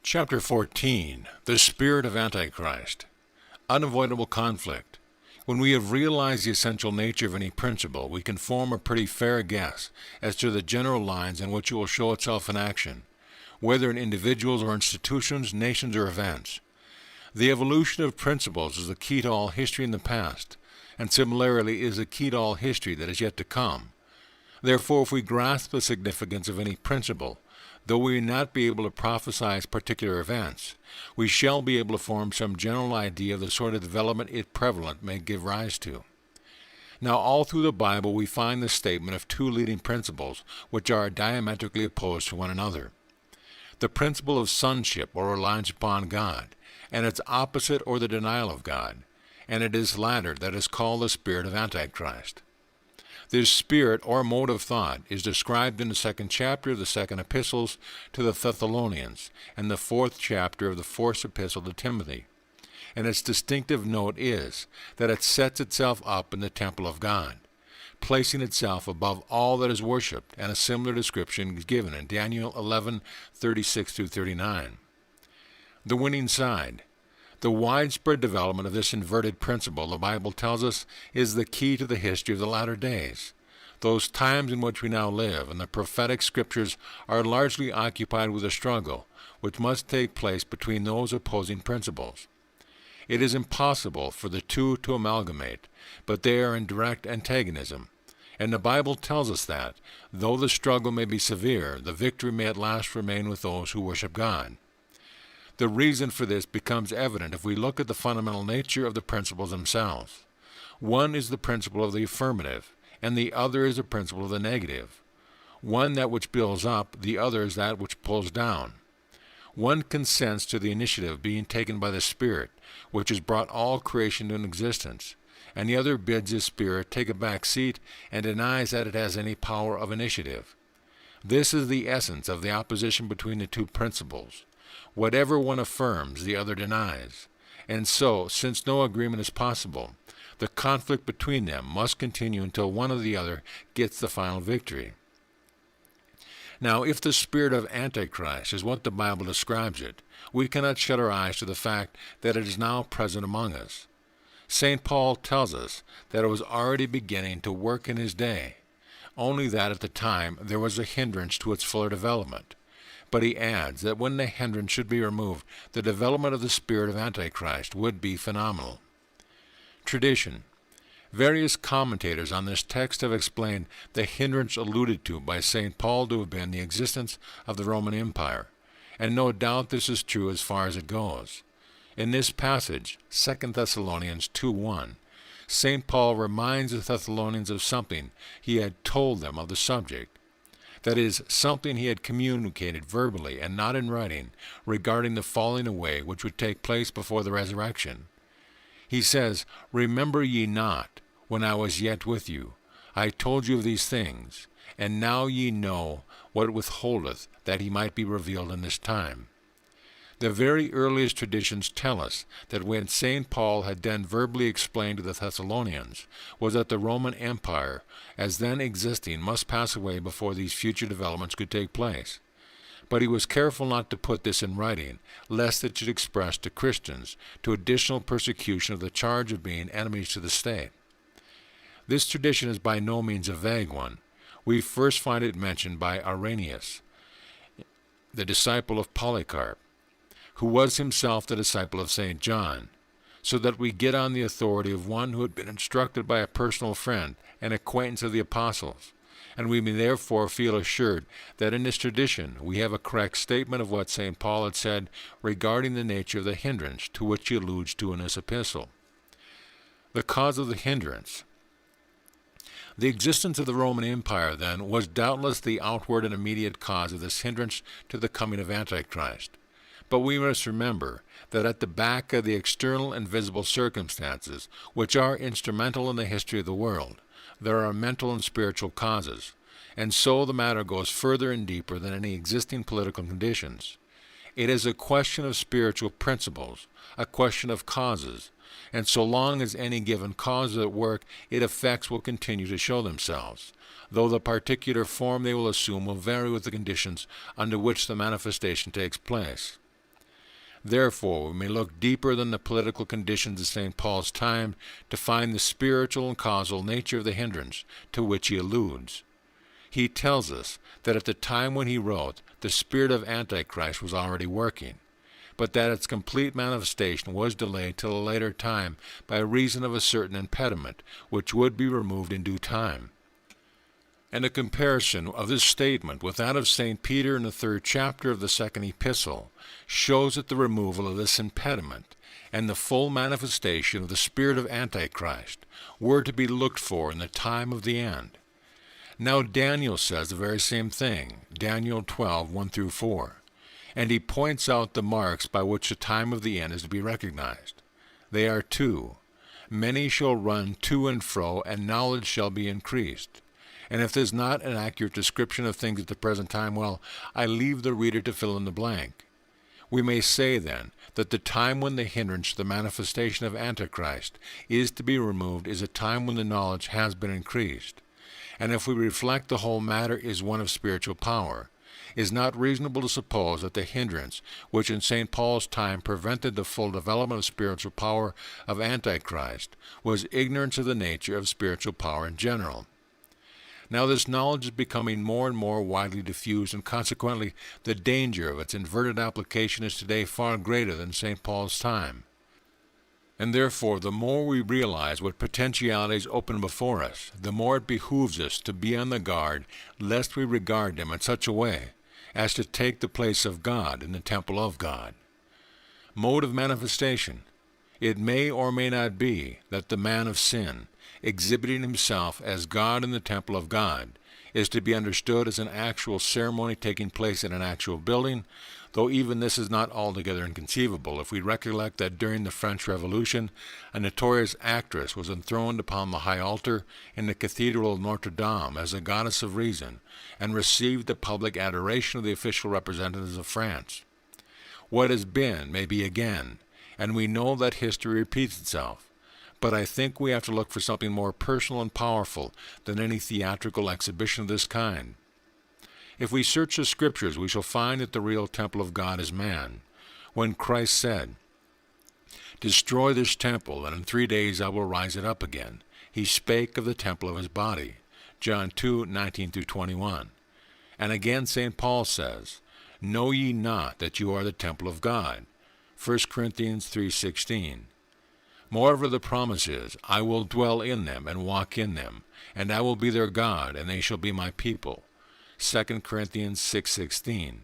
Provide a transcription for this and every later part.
Chapter 14. The Spirit of Antichrist. Unavoidable conflict. When we have realized the essential nature of any principle, we can form a pretty fair guess as to the general lines in which it will show itself in action, whether in individuals or institutions, nations or events. The evolution of principles is the key to all history in the past, and similarly is the key to all history that is yet to come. Therefore, if we grasp the significance of any principle, though we may not be able to prophesy particular events, we shall be able to form some general idea of the sort of development it prevalent may give rise to. Now, all through the Bible we find the statement of two leading principles which are diametrically opposed to one another. The principle of sonship or reliance upon God, and its opposite or the denial of God, and it is latter that is called the spirit of Antichrist. This spirit or mode of thought is described in the second chapter of the second epistles to the Thessalonians and the fourth chapter of the fourth epistle to Timothy. And its distinctive note is that it sets itself up in the temple of God, placing itself above all that is worshipped, and a similar description is given in Daniel 11:36-39. The winning side. The widespread development of this inverted principle, the Bible tells us, is the key to the history of the latter days. Those times in which we now live and the prophetic scriptures are largely occupied with a struggle which must take place between those opposing principles. It is impossible for the two to amalgamate, but they are in direct antagonism. And the Bible tells us that, though the struggle may be severe, the victory may at last remain with those who worship God. The reason for this becomes evident if we look at the fundamental nature of the principles themselves. One is the principle of the affirmative, and the other is the principle of the negative. One that which builds up, the other is that which pulls down. One consents to the initiative being taken by the Spirit, which has brought all creation into existence, and the other bids his Spirit take a back seat and denies that it has any power of initiative. This is the essence of the opposition between the two principles. Whatever one affirms, the other denies. And so, since no agreement is possible, the conflict between them must continue until one or the other gets the final victory. Now, if the spirit of Antichrist is what the Bible describes it, we cannot shut our eyes to the fact that it is now present among us. St. Paul tells us that it was already beginning to work in his day, only that at the time there was a hindrance to its fuller development. But he adds that when the hindrance should be removed, the development of the spirit of Antichrist would be phenomenal. Tradition. Various commentators on this text have explained the hindrance alluded to by St. Paul to have been the existence of the Roman Empire, and no doubt this is true as far as it goes. In this passage, 2 Thessalonians 2:1, St. Paul reminds the Thessalonians of something he had told them of the subject. That is, something he had communicated verbally and not in writing regarding the falling away which would take place before the resurrection. He says, "Remember ye not, when I was yet with you, I told you of these things, and now ye know what withholdeth, that he might be revealed in this time." The very earliest traditions tell us that when St. Paul had then verbally explained to the Thessalonians was that the Roman Empire, as then existing, must pass away before these future developments could take place. But he was careful not to put this in writing, lest it should express to Christians to additional persecution of the charge of being enemies to the state. This tradition is by no means a vague one. We first find it mentioned by Irenaeus, the disciple of Polycarp, who was himself the disciple of St. John, so that we get on the authority of one who had been instructed by a personal friend and acquaintance of the apostles, and we may therefore feel assured that in this tradition we have a correct statement of what St. Paul had said regarding the nature of the hindrance to which he alludes to in this epistle. The cause of the hindrance. The existence of the Roman Empire, then, was doubtless the outward and immediate cause of this hindrance to the coming of Antichrist. But we must remember that at the back of the external and visible circumstances, which are instrumental in the history of the world, there are mental and spiritual causes, and so the matter goes further and deeper than any existing political conditions. It is a question of spiritual principles, a question of causes, and so long as any given cause is at work, its effects will continue to show themselves, though the particular form they will assume will vary with the conditions under which the manifestation takes place. Therefore, we may look deeper than the political conditions of St. Paul's time to find the spiritual and causal nature of the hindrance to which he alludes. He tells us that at the time when he wrote, the spirit of Antichrist was already working, but that its complete manifestation was delayed till a later time by reason of a certain impediment, which would be removed in due time. And a comparison of this statement with that of St. Peter in the 3rd chapter of the 2nd epistle shows that the removal of this impediment and the full manifestation of the spirit of Antichrist were to be looked for in the time of the end. Now Daniel says the very same thing, Daniel 12, 1-4, and he points out the marks by which the time of the end is to be recognized. They are 2. Many shall run to and fro, and knowledge shall be increased. And if this is not an accurate description of things at the present time, well, I leave the reader to fill in the blank. We may say, then, that the time when the hindrance to the manifestation of Antichrist is to be removed is a time when the knowledge has been increased. And if we reflect the whole matter is one of spiritual power, it is not reasonable to suppose that the hindrance which in St. Paul's time prevented the full development of spiritual power of Antichrist was ignorance of the nature of spiritual power in general. Now this knowledge is becoming more and more widely diffused, and consequently the danger of its inverted application is today far greater than St. Paul's time. And therefore, the more we realize what potentialities open before us, the more it behooves us to be on the guard lest we regard them in such a way as to take the place of God in the temple of God. Mode of manifestation. It may or may not be that the man of sin, exhibiting himself as God in the temple of God, is to be understood as an actual ceremony taking place in an actual building, though even this is not altogether inconceivable if we recollect that during the French Revolution a notorious actress was enthroned upon the high altar in the Cathedral of Notre Dame as a goddess of reason, and received the public adoration of the official representatives of France. What has been may be again, and we know that history repeats itself. But I think we have to look for something more personal and powerful than any theatrical exhibition of this kind. If we search the Scriptures, we shall find that the real temple of God is man. When Christ said, "Destroy this temple, and in 3 days I will rise it up again," he spake of the temple of his body. John 2, 19-21. And again St. Paul says, "Know ye not that you are the temple of God?" 1 Corinthians 3:16. Moreover, the promise is, "I will dwell in them and walk in them, and I will be their God, and they shall be my people." 2 Corinthians 6:16.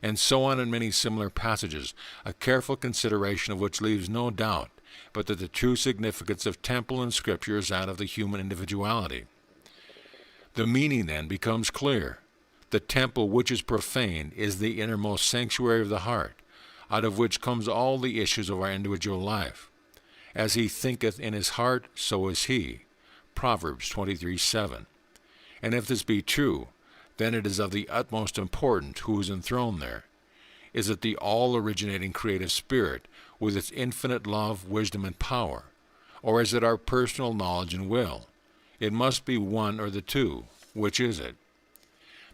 And so on in many similar passages, a careful consideration of which leaves no doubt but that the true significance of temple in Scripture is that of the human individuality. The meaning then becomes clear. The temple which is profane is the innermost sanctuary of the heart, out of which comes all the issues of our individual life. As he thinketh in his heart, so is he. Proverbs 23:7. And if this be true, then it is of the utmost importance who is enthroned there. Is it the all-originating creative spirit with its infinite love, wisdom, and power? Or is it our personal knowledge and will? It must be one or the two. Which is it?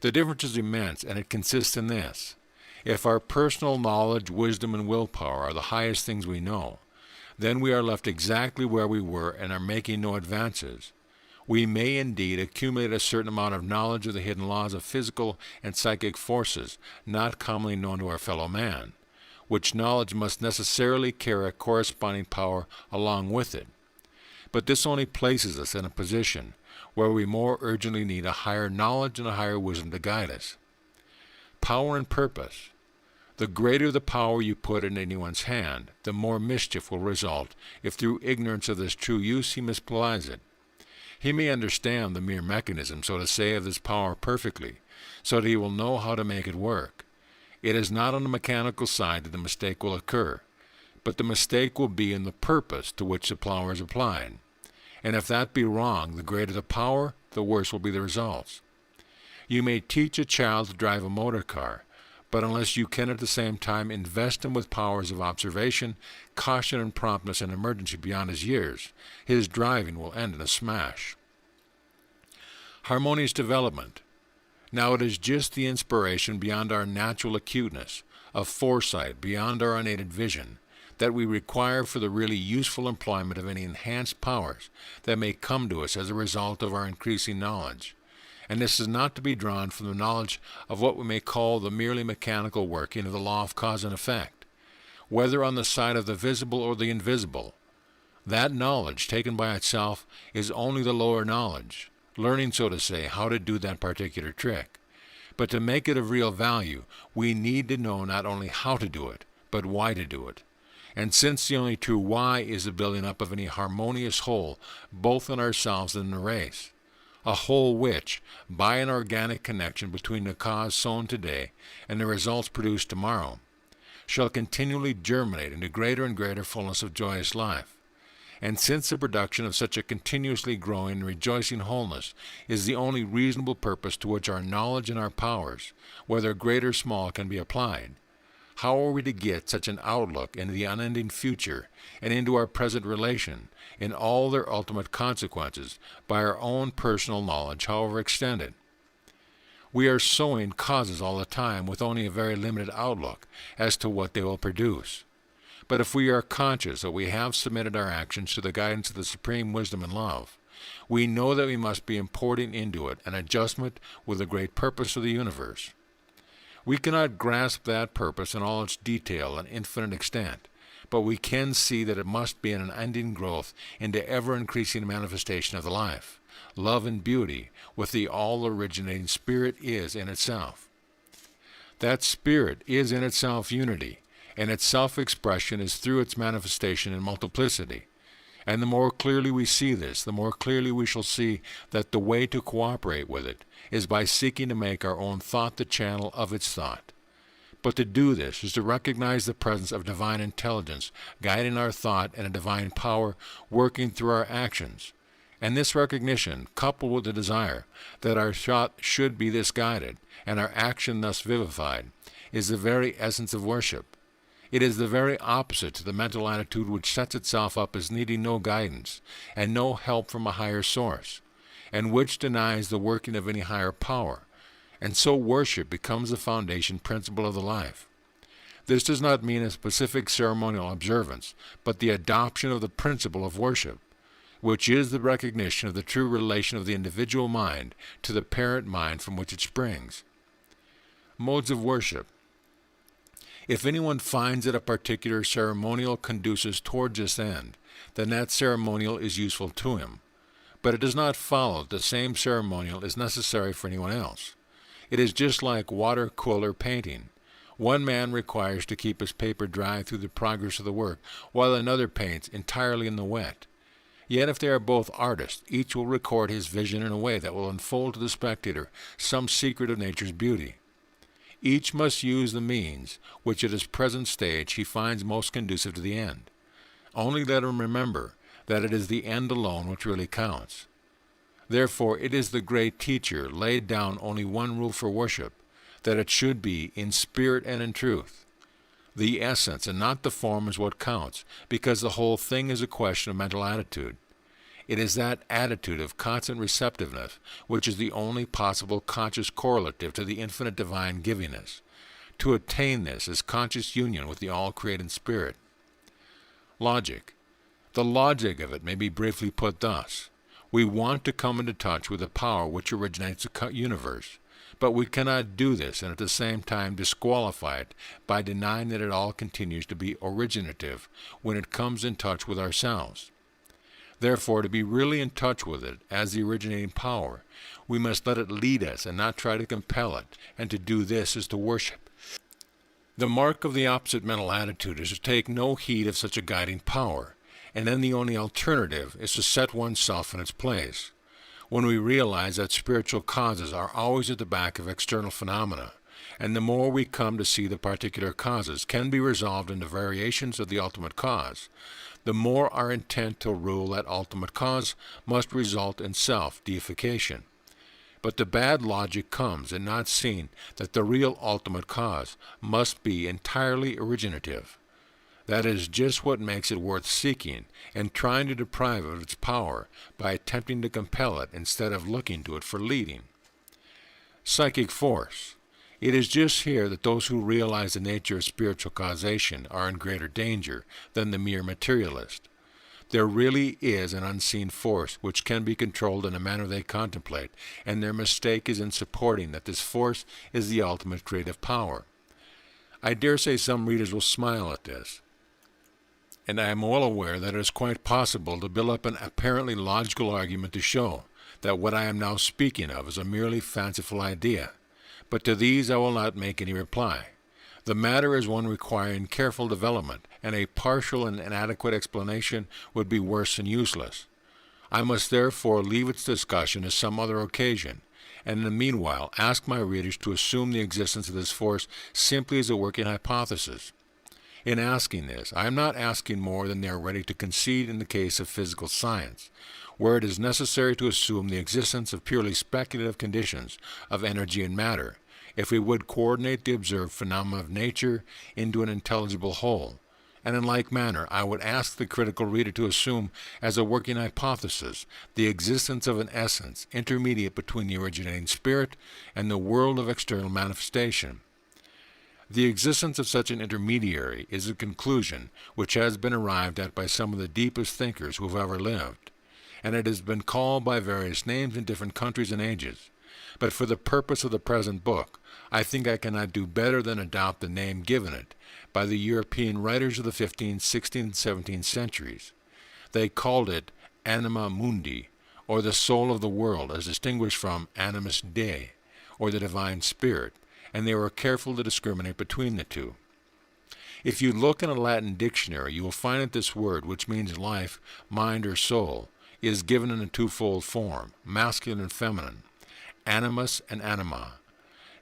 The difference is immense, and it consists in this. If our personal knowledge, wisdom, and willpower are the highest things we know, then we are left exactly where we were and are making no advances. We may indeed accumulate a certain amount of knowledge of the hidden laws of physical and psychic forces not commonly known to our fellow man, which knowledge must necessarily carry a corresponding power along with it. But this only places us in a position where we more urgently need a higher knowledge and a higher wisdom to guide us. Power and purpose. The greater the power you put in anyone's hand, the more mischief will result if through ignorance of this true use he misapplies it. He may understand the mere mechanism, so to say, of this power perfectly, so that he will know how to make it work. It is not on the mechanical side that the mistake will occur, but the mistake will be in the purpose to which the power is applied. And if that be wrong, the greater the power, the worse will be the results. You may teach a child to drive a motor car, but unless you can at the same time invest him with powers of observation, caution, and promptness in emergency beyond his years, his driving will end in a smash. Harmonious development. Now it is just the inspiration beyond our natural acuteness, of foresight beyond our unaided vision that we require for the really useful employment of any enhanced powers that may come to us as a result of our increasing knowledge. And this is not to be drawn from the knowledge of what we may call the merely mechanical working of the law of cause and effect, whether on the side of the visible or the invisible. That knowledge, taken by itself, is only the lower knowledge, learning, so to say, how to do that particular trick. But to make it of real value, we need to know not only how to do it, but why to do it. And since the only true why is the building up of any harmonious whole, both in ourselves and in the race, a whole which, by an organic connection between the cause sown today and the results produced tomorrow, shall continually germinate into greater and greater fullness of joyous life. And since the production of such a continuously growing and rejoicing wholeness is the only reasonable purpose to which our knowledge and our powers, whether great or small, can be applied, how are we to get such an outlook into the unending future and into our present relation, in all their ultimate consequences, by our own personal knowledge, however extended? We are sowing causes all the time with only a very limited outlook as to what they will produce. But if we are conscious that we have submitted our actions to the guidance of the supreme wisdom and love, we know that we must be importing into it an adjustment with the great purpose of the universe. We cannot grasp that purpose in all its detail and infinite extent, but we can see that it must be an unending growth into ever-increasing manifestation of the life, love, and beauty with the all-originating Spirit is in itself. That Spirit is in itself unity, and its self-expression is through its manifestation in multiplicity. And the more clearly we see this, the more clearly we shall see that the way to cooperate with it is by seeking to make our own thought the channel of its thought. But to do this is to recognize the presence of divine intelligence guiding our thought and a divine power working through our actions. And this recognition, coupled with the desire that our thought should be thus guided and our action thus vivified, is the very essence of worship. It is the very opposite to the mental attitude which sets itself up as needing no guidance and no help from a higher source, and which denies the working of any higher power, and so worship becomes the foundation principle of the life. This does not mean a specific ceremonial observance, but the adoption of the principle of worship, which is the recognition of the true relation of the individual mind to the parent mind from which it springs. Modes of worship. If anyone finds that a particular ceremonial conduces towards this end, then that ceremonial is useful to him. But it does not follow that the same ceremonial is necessary for anyone else. It is just like watercolor painting. One man requires to keep his paper dry through the progress of the work, while another paints entirely in the wet. Yet if they are both artists, each will record his vision in a way that will unfold to the spectator some secret of nature's beauty. Each must use the means which at his present stage he finds most conducive to the end. Only let him remember that it is the end alone which really counts. Therefore it is the great teacher laid down only one rule for worship, that it should be in spirit and in truth. The essence and not the form is what counts, because the whole thing is a question of mental attitude. It is that attitude of constant receptiveness which is the only possible conscious correlative to the infinite divine givingness. To attain this is conscious union with the all-created Spirit. Logic. The logic of it may be briefly put thus. We want to come into touch with the power which originates the universe, but we cannot do this and at the same time disqualify it by denying that it all continues to be originative when it comes in touch with ourselves. Therefore, to be really in touch with it as the originating power, we must let it lead us and not try to compel it, and to do this is to worship. The mark of the opposite mental attitude is to take no heed of such a guiding power, and then the only alternative is to set oneself in its place. When we realize that spiritual causes are always at the back of external phenomena, and the more we come to see the particular causes can be resolved into variations of the ultimate cause, the more our intent to rule that ultimate cause must result in self-deification. But the bad logic comes in not seeing that the real ultimate cause must be entirely originative. That is just what makes it worth seeking and trying to deprive it of its power by attempting to compel it instead of looking to it for leading. Psychic force. It is just here that those who realize the nature of spiritual causation are in greater danger than the mere materialist. There really is an unseen force which can be controlled in a manner they contemplate, and their mistake is in supporting that this force is the ultimate creative power. I dare say some readers will smile at this, and I am well aware that it is quite possible to build up an apparently logical argument to show that what I am now speaking of is a merely fanciful idea, but to these I will not make any reply. The matter is one requiring careful development, and a partial and inadequate explanation would be worse than useless. I must therefore leave its discussion to some other occasion, and in the meanwhile ask my readers to assume the existence of this force simply as a working hypothesis. In asking this, I am not asking more than they are ready to concede in the case of physical science, where it is necessary to assume the existence of purely speculative conditions of energy and matter, if we would coordinate the observed phenomena of nature into an intelligible whole. And in like manner, I would ask the critical reader to assume as a working hypothesis the existence of an essence intermediate between the originating spirit and the world of external manifestation. The existence of such an intermediary is a conclusion which has been arrived at by some of the deepest thinkers who have ever lived, and it has been called by various names in different countries and ages. But for the purpose of the present book, I think I cannot do better than adopt the name given it by the European writers of the 15th, 16th, and 17th centuries. They called it anima mundi, or the soul of the world, as distinguished from animus Dei, or the divine spirit, and they were careful to discriminate between the two. If you look in a Latin dictionary, you will find that this word, which means life, mind, or soul, is given in a twofold form, masculine and feminine, animus and anima.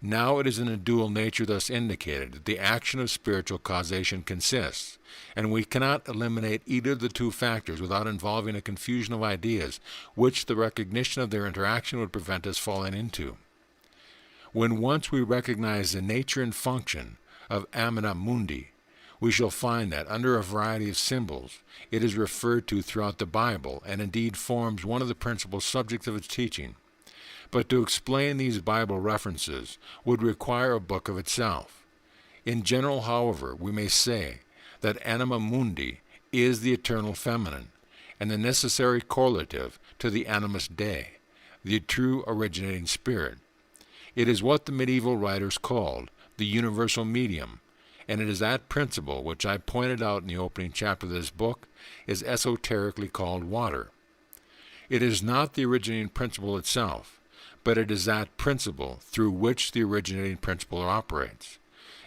Now it is in a dual nature thus indicated that the action of spiritual causation consists, and we cannot eliminate either of the two factors without involving a confusion of ideas which the recognition of their interaction would prevent us falling into. When once we recognize the nature and function of anima mundi, we shall find that under a variety of symbols it is referred to throughout the Bible and indeed forms one of the principal subjects of its teaching. But to explain these Bible references would require a book of itself. In general, however, we may say that anima mundi is the eternal feminine, and the necessary correlative to the animus Dei, the true originating spirit. It is what the medieval writers called the universal medium, and it is that principle which I pointed out in the opening chapter of this book is esoterically called water. It is not the originating principle itself, but it is that principle through which the originating principle operates.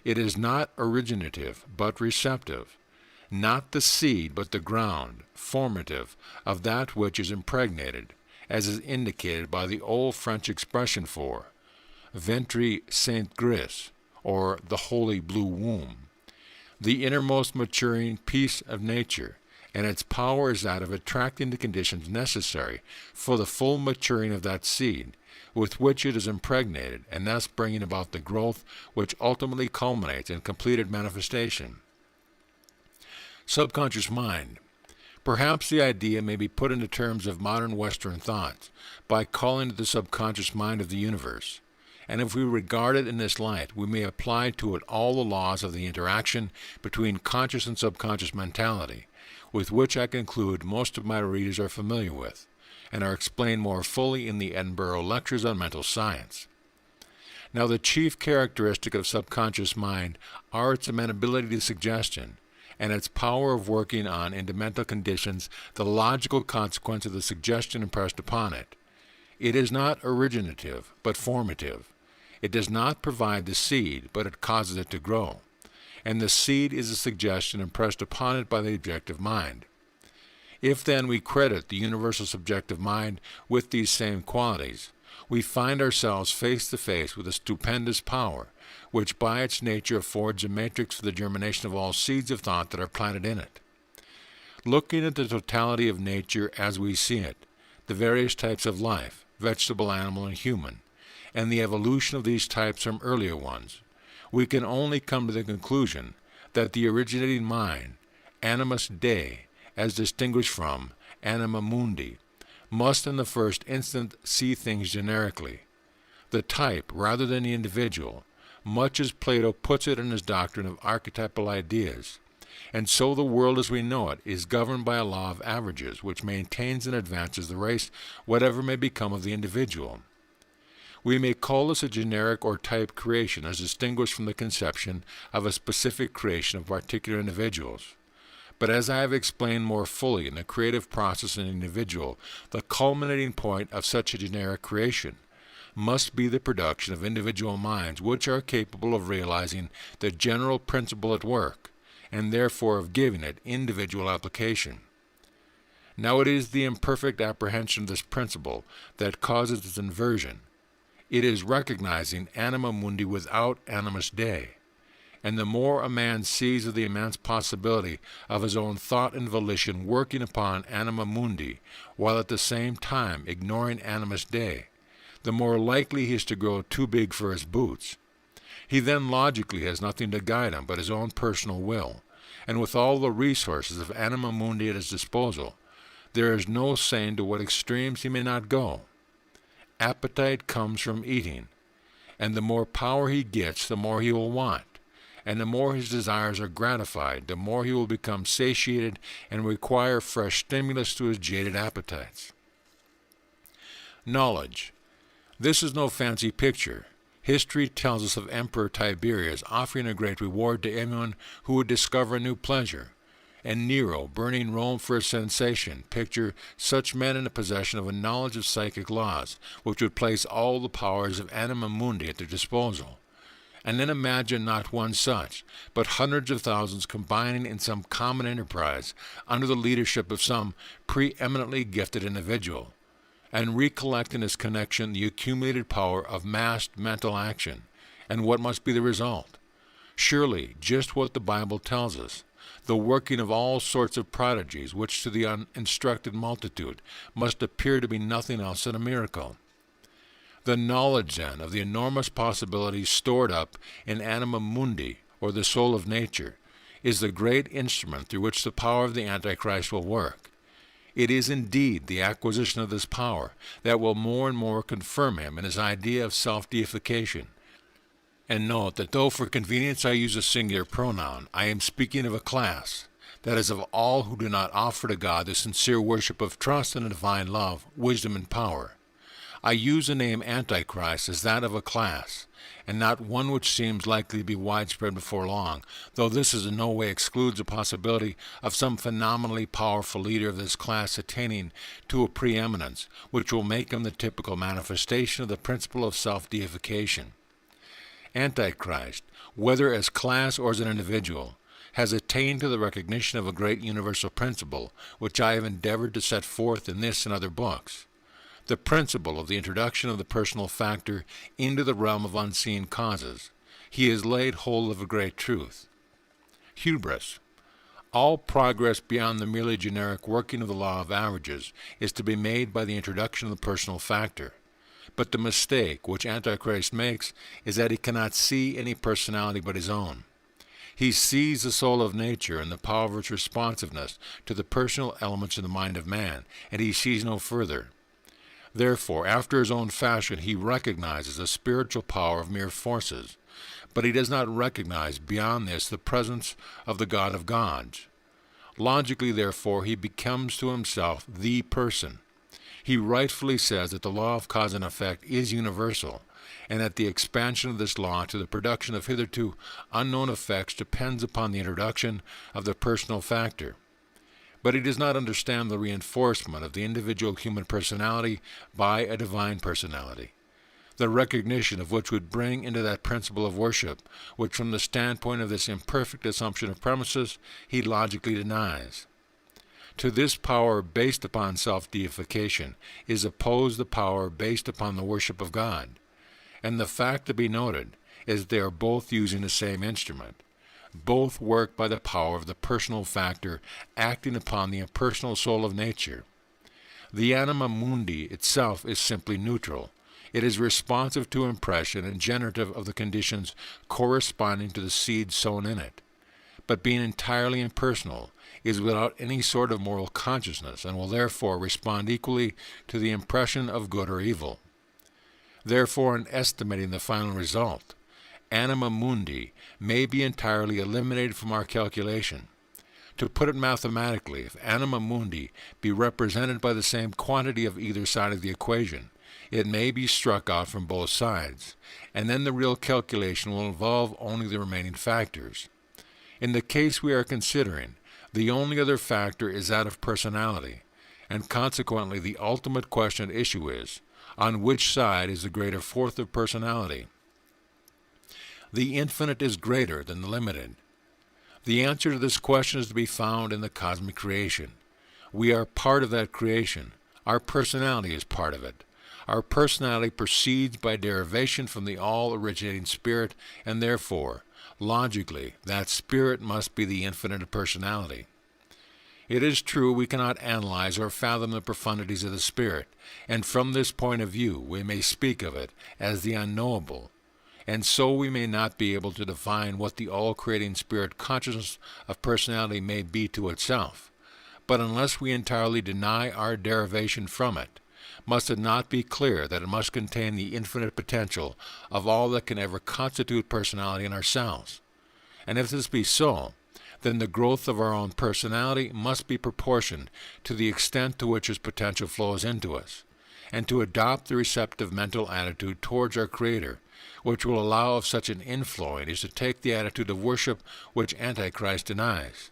It is not originative, but receptive, not the seed, but the ground, formative of that which is impregnated, as is indicated by the old French expression for ventre saint gris, or the holy blue womb. The innermost maturing piece of nature, and its power is that of attracting the conditions necessary for the full maturing of that seed, with which it is impregnated, and thus bringing about the growth which ultimately culminates in completed manifestation. Subconscious mind. Perhaps the idea may be put into terms of modern Western thoughts by calling it the subconscious mind of the universe, and if we regard it in this light, we may apply to it all the laws of the interaction between conscious and subconscious mentality, with which I conclude most of my readers are familiar with, and are explained more fully in the Edinburgh Lectures on Mental Science. Now, the chief characteristic of subconscious mind are its amenability to suggestion, and its power of working on into mental conditions the logical consequence of the suggestion impressed upon it. It is not originative, but formative. It does not provide the seed, but it causes it to grow, and the seed is a suggestion impressed upon it by the objective mind. If then we credit the universal subjective mind with these same qualities, we find ourselves face to face with a stupendous power, which by its nature affords a matrix for the germination of all seeds of thought that are planted in it. Looking at the totality of nature as we see it, the various types of life, vegetable, animal, and human, and the evolution of these types from earlier ones, we can only come to the conclusion that the originating mind, animus Dei, as distinguished from anima mundi, must in the first instant see things generically. The type, rather than the individual, much as Plato puts it in his doctrine of archetypal ideas. And so the world as we know it is governed by a law of averages, which maintains and advances the race, whatever may become of the individual. We may call this a generic or type creation, as distinguished from the conception of a specific creation of particular individuals. But as I have explained more fully in the creative process in an individual, the culminating point of such a generic creation must be the production of individual minds which are capable of realizing the general principle at work, and therefore of giving it individual application. Now it is the imperfect apprehension of this principle that causes its inversion. It is recognizing anima mundi without animus Dei. And the more a man sees of the immense possibility of his own thought and volition working upon anima mundi, while at the same time ignoring animus Dei, the more likely he is to grow too big for his boots. He then logically has nothing to guide him but his own personal will, and with all the resources of anima mundi at his disposal, there is no saying to what extremes he may not go. Appetite comes from eating, and the more power he gets, the more he will want, and the more his desires are gratified, the more he will become satiated and require fresh stimulus to his jaded appetites. Knowledge. This is no fancy picture. History tells us of Emperor Tiberius offering a great reward to anyone who would discover a new pleasure, and Nero burning Rome for a sensation. Picture such men in the possession of a knowledge of psychic laws, which would place all the powers of anima mundi at their disposal. And then imagine not one such, but hundreds of thousands combining in some common enterprise under the leadership of some preeminently gifted individual, and recollect in his connection the accumulated power of massed mental action, and what must be the result? Surely, just what the Bible tells us, the working of all sorts of prodigies, which to the uninstructed multitude must appear to be nothing else than a miracle. The knowledge, then, of the enormous possibilities stored up in anima mundi, or the soul of nature, is the great instrument through which the power of the Antichrist will work. It is indeed the acquisition of this power that will more and more confirm him in his idea of self-deification. And note that though for convenience I use a singular pronoun, I am speaking of a class, that is, of all who do not offer to God the sincere worship of trust in a divine love, wisdom, and power. I use the name Antichrist as that of a class, and not one which seems likely to be widespread before long, though this in no way excludes the possibility of some phenomenally powerful leader of this class attaining to a preeminence, which will make him the typical manifestation of the principle of self-deification. Antichrist, whether as class or as an individual, has attained to the recognition of a great universal principle, which I have endeavored to set forth in this and other books. The principle of the introduction of the personal factor into the realm of unseen causes. He has laid hold of a great truth. Hubris. All progress beyond the merely generic working of the law of averages is to be made by the introduction of the personal factor. But the mistake which Antichrist makes is that he cannot see any personality but his own. He sees the soul of nature and the power of its responsiveness to the personal elements in the mind of man, and he sees no further. Therefore, after his own fashion, he recognizes the spiritual power of mere forces, but he does not recognize beyond this the presence of the God of gods. Logically, therefore, he becomes to himself the person. He rightfully says that the law of cause and effect is universal, and that the expansion of this law to the production of hitherto unknown effects depends upon the introduction of the personal factor. But he does not understand the reinforcement of the individual human personality by a divine personality, the recognition of which would bring into that principle of worship, which from the standpoint of this imperfect assumption of premises, he logically denies. To this power based upon self-deification is opposed the power based upon the worship of God, and the fact to be noted is that they are both using the same instrument. Both work by the power of the personal factor acting upon the impersonal soul of nature. The anima mundi itself is simply neutral. It is responsive to impression and generative of the conditions corresponding to the seed sown in it. But being entirely impersonal, is without any sort of moral consciousness and will therefore respond equally to the impression of good or evil. Therefore, in estimating the final result, anima mundi, may be entirely eliminated from our calculation. To put it mathematically, if anima mundi be represented by the same quantity of either side of the equation, it may be struck out from both sides, and then the real calculation will involve only the remaining factors. In the case we are considering, the only other factor is that of personality, and consequently the ultimate question at issue is, on which side is the greater fourth of personality? The infinite is greater than the limited. The answer to this question is to be found in the cosmic creation. We are part of that creation. Our personality is part of it. Our personality proceeds by derivation from the all-originating spirit, and therefore, logically, that spirit must be the infinite personality. It is true we cannot analyze or fathom the profundities of the spirit, and from this point of view we may speak of it as the unknowable, and so we may not be able to define what the all-creating spirit consciousness of personality may be to itself. But unless we entirely deny our derivation from it, must it not be clear that it must contain the infinite potential of all that can ever constitute personality in ourselves? And if this be so, then the growth of our own personality must be proportioned to the extent to which its potential flows into us, and to adopt the receptive mental attitude towards our Creator, which will allow of such an inflowing is to take the attitude of worship which Antichrist denies.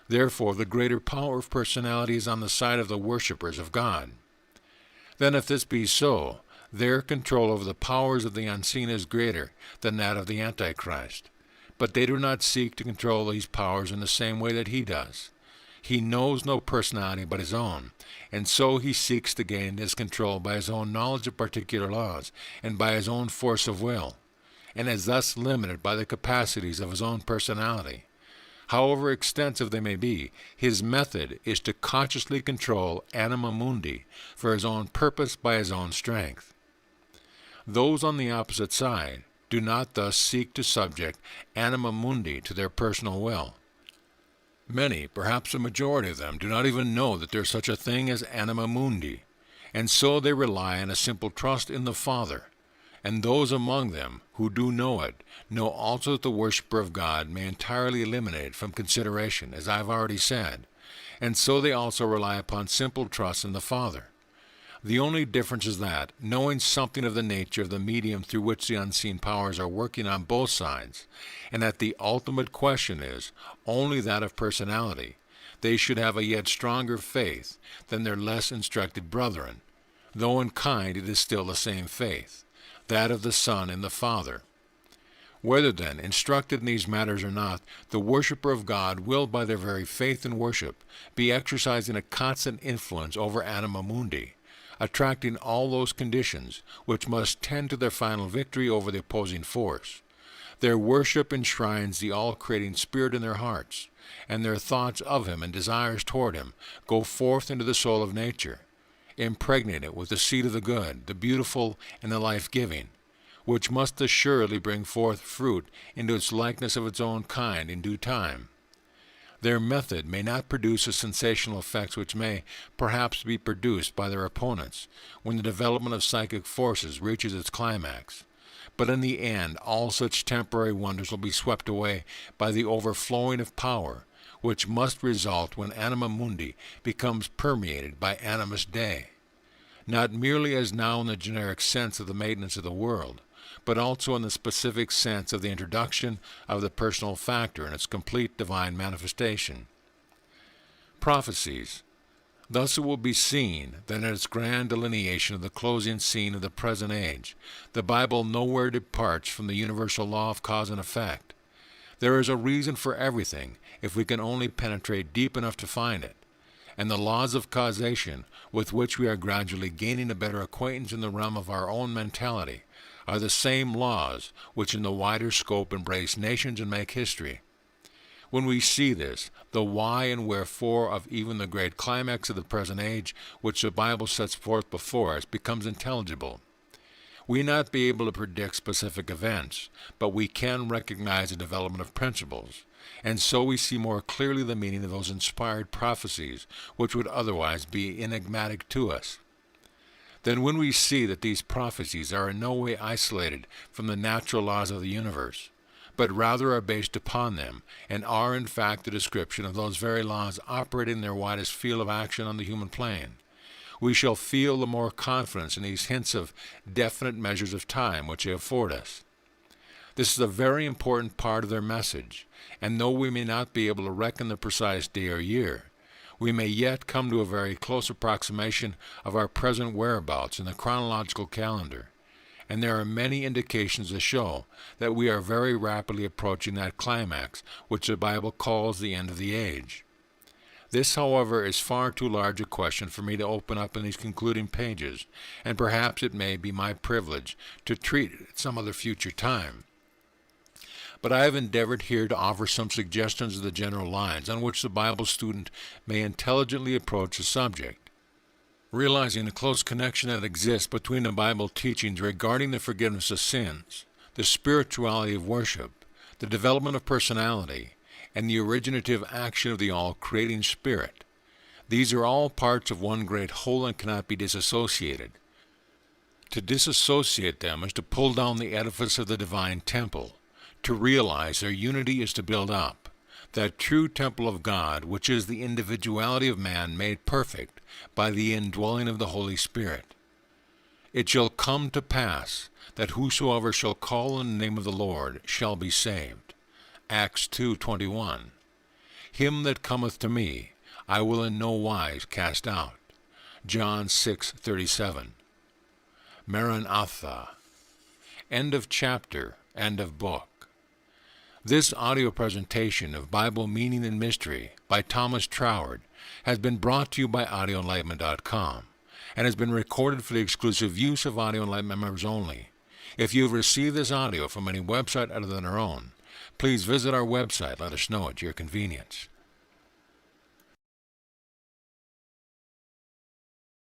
Therefore, the greater power of personality is on the side of the worshippers of God. Then if this be so, their control over the powers of the unseen is greater than that of the Antichrist. But they do not seek to control these powers in the same way that he does. He knows no personality but his own, and so he seeks to gain his control by his own knowledge of particular laws and by his own force of will, and is thus limited by the capacities of his own personality. However extensive they may be, his method is to consciously control anima mundi for his own purpose by his own strength. Those on the opposite side do not thus seek to subject anima mundi to their personal will. Many, perhaps a majority of them, do not even know that there is such a thing as anima mundi, and so they rely on a simple trust in the Father. And those among them who do know it know also that the worshipper of God may entirely eliminate it from consideration, as I have already said, and so they also rely upon simple trust in the Father. The only difference is that, knowing something of the nature of the medium through which the unseen powers are working on both sides, and that the ultimate question is only that of personality, they should have a yet stronger faith than their less instructed brethren, though in kind it is still the same faith, that of the Son and the Father. Whether, then, instructed in these matters or not, the worshipper of God will, by their very faith and worship, be exercising a constant influence over anima mundi, attracting all those conditions which must tend to their final victory over the opposing force. Their worship enshrines the all-creating Spirit in their hearts, and their thoughts of Him and desires toward Him go forth into the soul of nature, impregnate it with the seed of the good, the beautiful, and the life-giving, which must assuredly bring forth fruit into its likeness of its own kind in due time. Their method may not produce the sensational effects which may, perhaps, be produced by their opponents when the development of psychic forces reaches its climax, but in the end all such temporary wonders will be swept away by the overflowing of power, which must result when anima mundi becomes permeated by animus Dei, not merely as now in the generic sense of the maintenance of the world, but also in the specific sense of the introduction of the personal factor in its complete divine manifestation. Prophecies. Thus it will be seen that in its grand delineation of the closing scene of the present age, the Bible nowhere departs from the universal law of cause and effect. There is a reason for everything if we can only penetrate deep enough to find it, and the laws of causation with which we are gradually gaining a better acquaintance in the realm of our own mentality are the same laws which in the wider scope embrace nations and make history. When we see this, the why and wherefore of even the great climax of the present age which the Bible sets forth before us becomes intelligible. We may not be able to predict specific events, but we can recognize the development of principles, and so we see more clearly the meaning of those inspired prophecies which would otherwise be enigmatic to us. then when we see that these prophecies are in no way isolated from the natural laws of the universe, but rather are based upon them, and are in fact the description of those very laws operating in their widest field of action on the human plane, we shall feel the more confidence in these hints of definite measures of time which they afford us. This is a very important part of their message, and though we may not be able to reckon the precise day or year, we may yet come to a very close approximation of our present whereabouts in the chronological calendar, and there are many indications to show that we are very rapidly approaching that climax which the Bible calls the end of the age. This, however, is far too large a question for me to open up in these concluding pages, and perhaps it may be my privilege to treat it at some other future time. But I have endeavored here to offer some suggestions of the general lines on which the Bible student may intelligently approach the subject. Realizing the close connection that exists between the Bible teachings regarding the forgiveness of sins, the spirituality of worship, the development of personality, and the originative action of the all-creating Spirit, these are all parts of one great whole and cannot be disassociated. To disassociate them is to pull down the edifice of the divine temple. To realize their unity is to build up that true temple of God, which is the individuality of man made perfect by the indwelling of the Holy Spirit. It shall come to pass that whosoever shall call in the name of the Lord shall be saved. Acts 2:21. Him that cometh to me I will in no wise cast out. John 6:37. Maranatha. End of chapter, end of book. This audio presentation of Bible Meaning and Mystery by Thomas Troward has been brought to you by AudioEnlightenment.com and has been recorded for the exclusive use of Audio Enlightenment members only. If you have received this audio from any website other than our own, please visit our website. Let us know at your convenience.